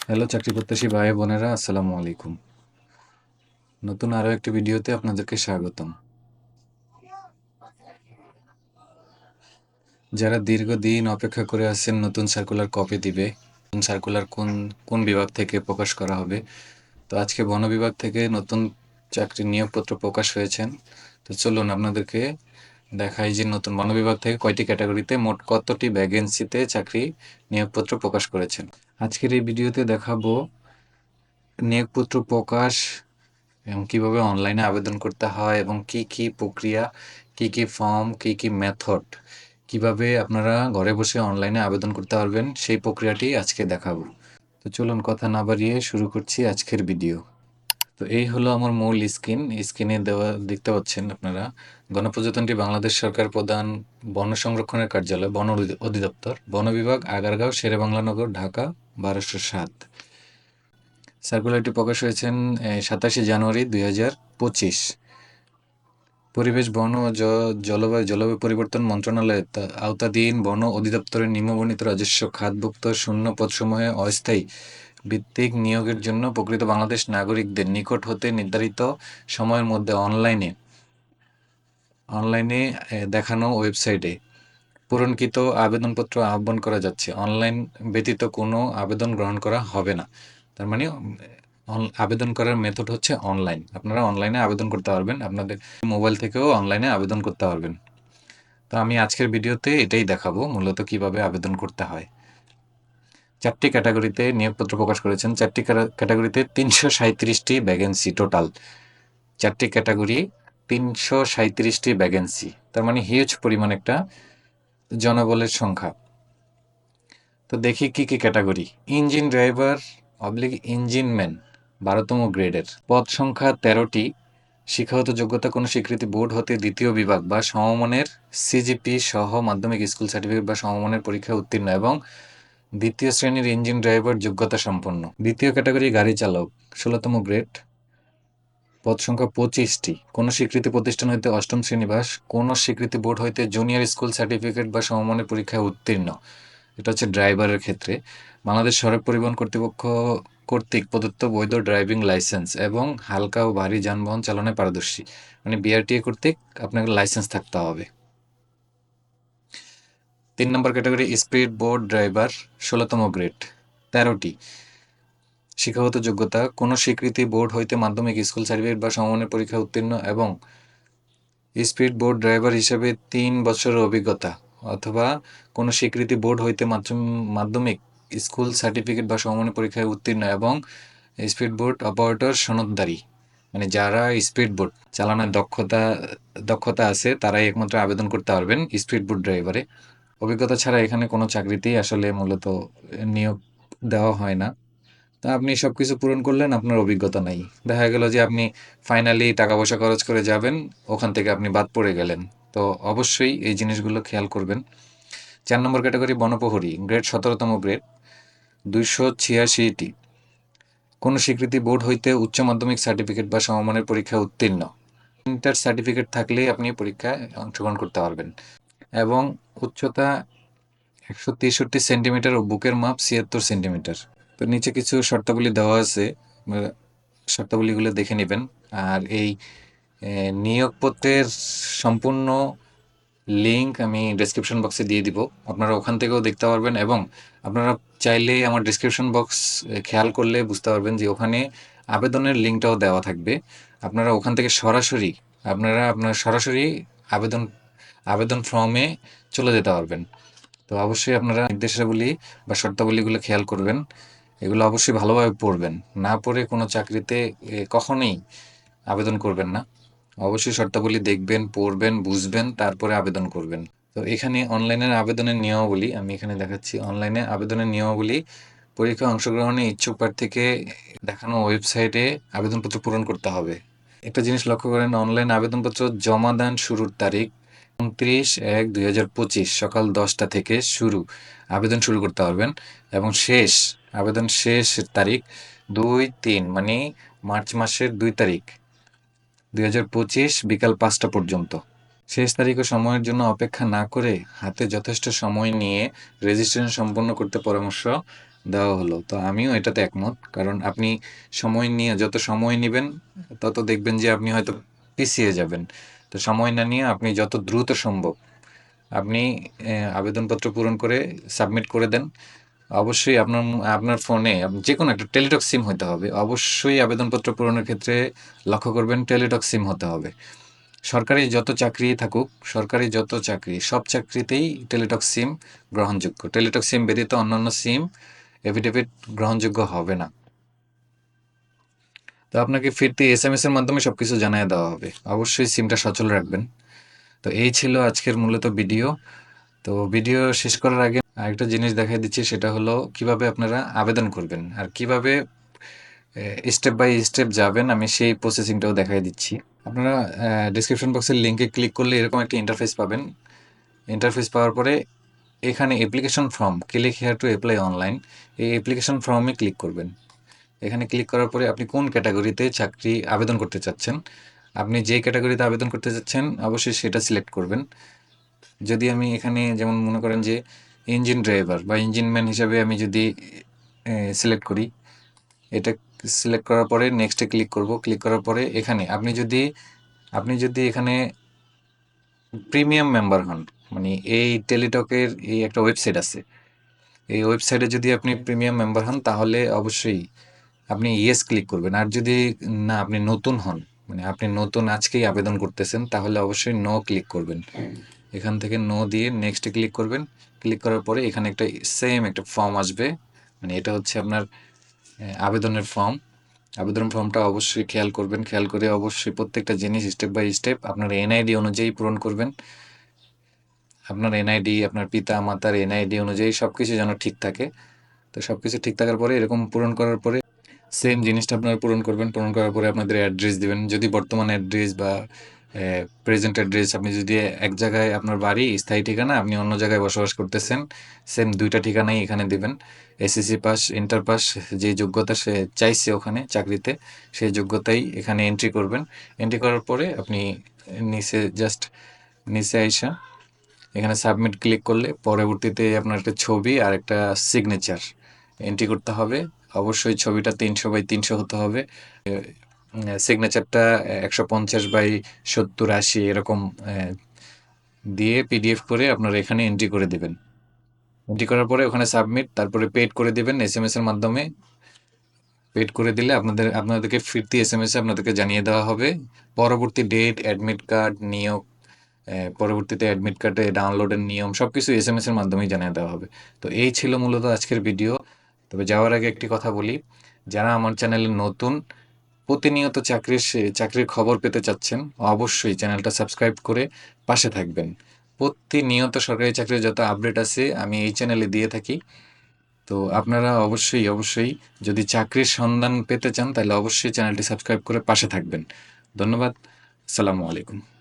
Hello চাকরি প্রত্যাশী ভাই বোনেরা, আসসালামু আলাইকুম। নতুন আরও একটি ভিডিওতে আপনাদেরকে স্বাগতম। যারা দীর্ঘদিন অপেক্ষা করে আছেন নতুন সার্কুলার কবে দিবে, নতুন সার্কুলার কোন কোন বিভাগ থেকে প্রকাশ করা হবে, তো আজকে বন বিভাগ থেকে নতুন চাকরির নিয়োগপত্র প্রকাশ হয়েছেন। তো চলুন আপনাদেরকে দেখাই যে নতুন বন বিভাগ থেকে কয়টি ক্যাটাগরিতে মোট কতটি ভ্যাকেন্সিতে চাকরি নিয়োগপত্র প্রকাশ করেছেন। আজকের এই ভিডিওতে দেখাবো নিয়োগপত্র প্রকাশ এবং কীভাবে অনলাইনে আবেদন করতে হয় এবং কি কি প্রক্রিয়া, কি কি ফর্ম, কি কি মেথড, কিভাবে আপনারা ঘরে বসে অনলাইনে আবেদন করতে পারবেন সেই প্রক্রিয়াটি আজকে দেখাবো। তো চলুন কথা না বাড়িয়ে শুরু করছি আজকের ভিডিও। তো এই হলো আমার মূল স্ক্রিনে দেওয়া দেখতে পাচ্ছেন আপনারা। গণপ্রজাতন্ত্রী বাংলাদেশ সরকার প্রধান বন সংরক্ষণের কার্যালয়, বন অধিদপ্তর, বন বিভাগ, আগারগাঁও, শেরেবাংলা নগর, ঢাকা ১২০৭। সার্কুলারটি প্রকাশ হয়েছেন ২৭শে জানুয়ারি ২০২৫। পরিবেশ, বন ও জলবায়ু পরিবর্তন মন্ত্রণালয়ের আওতাধীন বন অধিদপ্তরের নিম্নবর্ণিত রাজস্ব খাতভুক্ত শূন্য পদসমূহে অস্থায়ী ভিত্তিক নিয়োগের জন্য প্রকৃত বাংলাদেশ নাগরিকদের নিকট হতে নির্ধারিত সময়ের মধ্যে অনলাইনে দেখানো ওয়েবসাইটে পূরণকৃত আবেদনপত্র আহ্বান করা যাচ্ছে। অনলাইন ব্যতীত কোনো আবেদন গ্রহণ করা হবে না। তার মানে আবেদন করার মেথড হচ্ছে অনলাইন। আপনারা অনলাইনে আবেদন করতে পারবেন, আপনাদের মোবাইল থেকেও অনলাইনে আবেদন করতে পারবেন। তো আমি আজকের ভিডিওতে এটাই দেখাবো মূলত কিভাবে আবেদন করতে হয়। 4টি ক্যাটাগরিতে নিয়োগপত্র প্রকাশ করেছেন। 4টি ক্যাটাগরিতে ৩৩৭টি ভ্যাকেন্সি টোটাল। 4টি ক্যাটাগরি, ৩৩৭টি ভ্যাকেন্সি, তার মানে হিউজ পরিমাণ একটা জনবলের সংখ্যা। তো দেখি কি কি category. Engine driver engine man 12তম গ্রেডের, পদ সংখ্যা 13টি। শিক্ষাগত যোগ্যতা কোনো স্বীকৃতি বোর্ড হতে দ্বিতীয় বিভাগ বা সমমানের সিজিপি সহ মাধ্যমিক স্কুল সার্টিফিকেট বা সমমানের পরীক্ষায় উত্তীর্ণ এবং দ্বিতীয় শ্রেণীর ইঞ্জিন ড্রাইভার যোগ্যতা সম্পন্ন। দ্বিতীয় ক্যাটাগরি গাড়ি চালক 16তম গ্রেড, পদ সংখ্যা 25টি। কোনো স্বীকৃতি প্রতিষ্ঠান হইতে অষ্টম শ্রেণী বা কোনো স্বীকৃতি বোর্ড হইতে জুনিয়র স্কুল সার্টিফিকেট বা সমমানের পরীক্ষায় উত্তীর্ণ। এটা হচ্ছে ড্রাইভারের ক্ষেত্রে। বাংলাদেশ সড়ক পরিবহন কর্তৃপক্ষ কর্তৃক প্রদত্ত বৈধ ড্রাইভিং লাইসেন্স এবং হালকা ও ভারী যানবাহন চালনায় পারদর্শী, মানে বিআরটিএ কর্তৃক আপনাকে লাইসেন্স থাকতে হবে। 3 নম্বর ক্যাটাগরি স্পিড বোট ড্রাইভার 16তম গ্রেড, 13টি। শিক্ষাগত যোগ্যতা কোনো স্বীকৃতি বোর্ড হইতে মাধ্যমিক স্কুল সার্টিফিকেট বা সমমানের পরীক্ষায় উত্তীর্ণ এবং স্পিড বোট ড্রাইভার হিসেবে 3 বছরের অভিজ্ঞতা অথবা কোনো স্বীকৃতি বোর্ড হইতে মাধ্যমিক স্কুল সার্টিফিকেট বা সমমানের পরীক্ষায় উত্তীর্ণ এবং স্পিড বোট অপারেটর সনদধারী, মানে যারা স্পিড বোট চালানোর দক্ষতা আছে তারাই একমাত্র আবেদন করতে পারবেন স্পিড বোট ড্রাইভারে। অভিজ্ঞতা ছাড়া এখানে কোনো চাকরিতেই আসলে মূলত নিয়োগ দেওয়া হয় না। তা আপনি সবকিছু পূরণ করলেন, আপনার অভিজ্ঞতা নাই, দেখা গেল যে আপনি ফাইনালি টাকা পয়সা খরচ করে যাবেন, ওখান থেকে আপনি বাদ পড়ে গেলেন। তো অবশ্যই এই জিনিসগুলো খেয়াল করবেন। 4 নম্বর ক্যাটাগরি বনপ্রহরী, গ্রেড 17তম গ্রেড, 286টি। কোনো স্বীকৃতি বোর্ড হইতে উচ্চ মাধ্যমিক সার্টিফিকেট বা সমমানের পরীক্ষায় উত্তীর্ণ, ইন্টার সার্টিফিকেট থাকলেই আপনি পরীক্ষায় অংশগ্রহণ করতে পারবেন। এবং উচ্চতা 163 সেন্টিমিটার ও বুকের মাপ 76 সেন্টিমিটার। তো নিচে কিছু শর্তাবলী দেওয়া আছে, শর্তাবলীগুলো দেখে নেবেন। আর এই নিয়োগপত্রের সম্পূর্ণ লিঙ্ক আমি ডেসক্রিপশন বক্সে দিয়ে দিব, আপনারা ওখান থেকেও দেখতে পারবেন এবং আপনারা চাইলে আমার ডেসক্রিপশন বক্স খেয়াল করলে বুঝতে পারবেন যে ওখানে আবেদনের লিঙ্কটাও দেওয়া থাকবে। আপনারা ওখান থেকে আপনার সরাসরি আবেদন আবেদন ফর্মে চলে যেতে পারবেন। তো অবশ্যই আপনারা নির্দেশাবলী বা শর্তাবলীগুলো খেয়াল করবেন, এগুলো অবশ্যই ভালোভাবে পড়বেন। না পড়ে কোনো চাকরিতে কখনোই আবেদন করবেন না। অবশ্যই শর্তাবলী দেখবেন, পড়বেন, বুঝবেন, তারপরে আবেদন করবেন। তো এখানে অনলাইনের আবেদনের নিয়মাবলী আমি এখানে দেখাচ্ছি। অনলাইনে আবেদনের নিয়মাবলী: পরীক্ষায় অংশগ্রহণে ইচ্ছুক প্রার্থীকে দেখানো ওয়েবসাইটে আবেদনপত্র পূরণ করতে হবে। একটা জিনিস লক্ষ্য করেন, অনলাইন আবেদনপত্র জমা দান শুরুর তারিখ 29/1/2025 সকাল 10টা থেকে আবেদন শুরু করতে পারবেন এবং আবেদন শেষের তারিখ 2/3, মানে মার্চ মাসের 2 তারিখ 2025 বিকাল 5টা পর্যন্ত। শেষ তারিখ ও সময়ের জন্য অপেক্ষা না করে হাতে যথেষ্ট সময় নিয়ে রেজিস্ট্রেশন সম্পন্ন করতে পরামর্শ দেওয়া হলো। তো আমিও এটাতে একমত। কারণ আপনি সময় নিয়ে যত সময় নিবেন, তত দেখবেন যে আপনি হয়তো পিছিয়ে যাবেন। তো সময় না নিয়ে আপনি যত দ্রুত সম্ভব আপনি আবেদনপত্র পূরণ করে সাবমিট করে দেন। অবশ্যই আপনার ফোনে যেকোনো একটা টেলিটক সিম হতে হবে। অবশ্যই আবেদনপত্র পূরণের ক্ষেত্রে লক্ষ্য করবেন টেলিটক সিম হতে হবে। সরকারি যত চাকরি থাকুক, সরকারি যত চাকরি, সব চাকরিতেই টেলিটক সিম গ্রহণযোগ্য। টেলিটক সিম ব্যতীত অন্যান্য সিম এফিডেভিট গ্রহণযোগ্য হবে না। তো আপনাকে ফিরতি এসএমএস এর মাধ্যমে সবকিছু জানিয়ে দেওয়া হবে। অবশ্যই সিমটা সচল রাখবেন। তো এই ছিল আজকের মূলত ভিডিও। তো ভিডিও শেষ করার আগে আরেকটা জিনিস দেখাই দিচ্ছি, সেটা হলো কিভাবে আপনারা আবেদন করবেন আর কিভাবে স্টেপ বাই স্টেপ যাবেন, আমি সেই প্রসেসিংটাও দেখাই দিচ্ছি। আপনারা ডিসক্রিপশন বক্সের লিঙ্কে ক্লিক করলে এরকম একটা ইন্টারফেস পাবেন। ইন্টারফেস পাওয়ার পরে এখানে application form, click here to apply online, এই অ্যাপ্লিকেশন ফর্মে ক্লিক করবেন। এখানে ক্লিক করার পরে আপনি কোন ক্যাটাগরিতে চাকরি আবেদন করতে চাচ্ছেন, আপনি যে ক্যাটাগরিতে আবেদন করতে চাচ্ছেন অবশ্যই সেটা সিলেক্ট করবেন। যদি আমি এখানে যেমন মনে করেন যে ইঞ্জিন ড্রাইভার বা ইঞ্জিন ম্যান হিসাবে আমি যদি সিলেক্ট করি, এটা সিলেক্ট করার পরে নেক্সটে ক্লিক করব। ক্লিক করার পরে এখানে আপনি যদি এখানে প্রিমিয়াম মেম্বার হন, মানে এই টেলিটকের এই একটা ওয়েবসাইট আছে, এই ওয়েবসাইটে যদি আপনি প্রিমিয়াম মেম্বার হন তাহলে অবশ্যই আপনি ইয়েস ক্লিক করবেন। আর যদি না আপনি নতুন হন, মানে আপনি নতুন আজকেই আবেদন করতেছেন, তাহলে অবশ্যই নো ক্লিক করবেন। এখান থেকে নো দিয়ে নেক্সটে ক্লিক করবেন। ক্লিক করার পরে এখানে একটা সেম একটা ফর্ম আসবে, মানে এটা হচ্ছে আপনার আবেদনের ফর্ম। আবেদন ফর্মটা অবশ্যই খেয়াল করবেন, খেয়াল করে অবশ্যই প্রত্যেকটা জিনিস স্টেপ বাই স্টেপ আপনার এনআইডি অনুযায়ী পূরণ করবেন। আপনার এনআইডি, আপনার পিতা মাতার এনআইডি অনুযায়ী সব কিছু যেন ঠিক থাকে। তো সব কিছু ঠিক থাকার পরে এরকম পূরণ করার পরে সেম জিনিসটা আপনারা পূরণ করবেন। পূরণ করার পরে আপনাদের অ্যাড্রেস দিবেন। যদি বর্তমান অ্যাড্রেস বা প্রেজেন্ট অ্যাড্রেস, আপনি যদি এক জায়গায় আপনার বাড়ি স্থায়ী ঠিকানা, আপনি অন্য জায়গায় বসবাস করতেছেন, সেম ২ টা ঠিকানাই এখানে দিবেন। এসএসসি পাস, ইন্টার পাস, যে যোগ্যতা সে চাইছে ওখানে চাকরিতে, সেই যোগ্যতাই এখানে এন্ট্রি করবেন। এন্ট্রি করার পরে আপনি নিচে আইসা এখানে সাবমিট ক্লিক করলে পরবর্তীতে আপনার একটা ছবি আর একটা সিগনেচার এন্ট্রি করতে হবে। অবশ্যই ছবিটা ৩০০ বাই ৩০০ হতে হবে। সিগনেচারটা ১৫০ বাই ৭০, ৮০ এরকম দিয়ে পিডিএফ করে আপনারা এখানে এন্ট্রি করে দিবেন। এন্ট্রি করার পরে ওখানে সাবমিট, তারপরে পেড করে দিবেন এসএমএস এর মাধ্যমে। পেড করে দিলে আপনাদেরকে ফিরতি এসএমএস এ আপনাদেরকে জানিয়ে দেওয়া হবে পরবর্তী ডেট, অ্যাডমিট কার্ড, নিয়োগ, পরবর্তীতে অ্যাডমিট কার্ডে ডাউনলোডের নিয়ম সবকিছু এসএমএস এর মাধ্যমেই জানিয়ে দেওয়া হবে। তো এই ছিল মূলত আজকের ভিডিও। তবে যাওয়ার আগে একটি কথা বলি, যারা আমার চ্যানেলে নতুন, প্রতিনিয়ত চাকরির খবর পেতে চাচ্ছেন, অবশ্যই চ্যানেলটা সাবস্ক্রাইব করে পাশে থাকবেন। প্রতিনিয়ত সরকারি চাকরির যত আপডেট আছে আমি এই চ্যানেলে দিয়ে থাকি। তো আপনারা অবশ্যই যদি চাকরির সন্ধান পেতে চান তাহলে অবশ্যই চ্যানেলটি সাবস্ক্রাইব করে পাশে থাকবেন। ধন্যবাদ। আসসালামু আলাইকুম।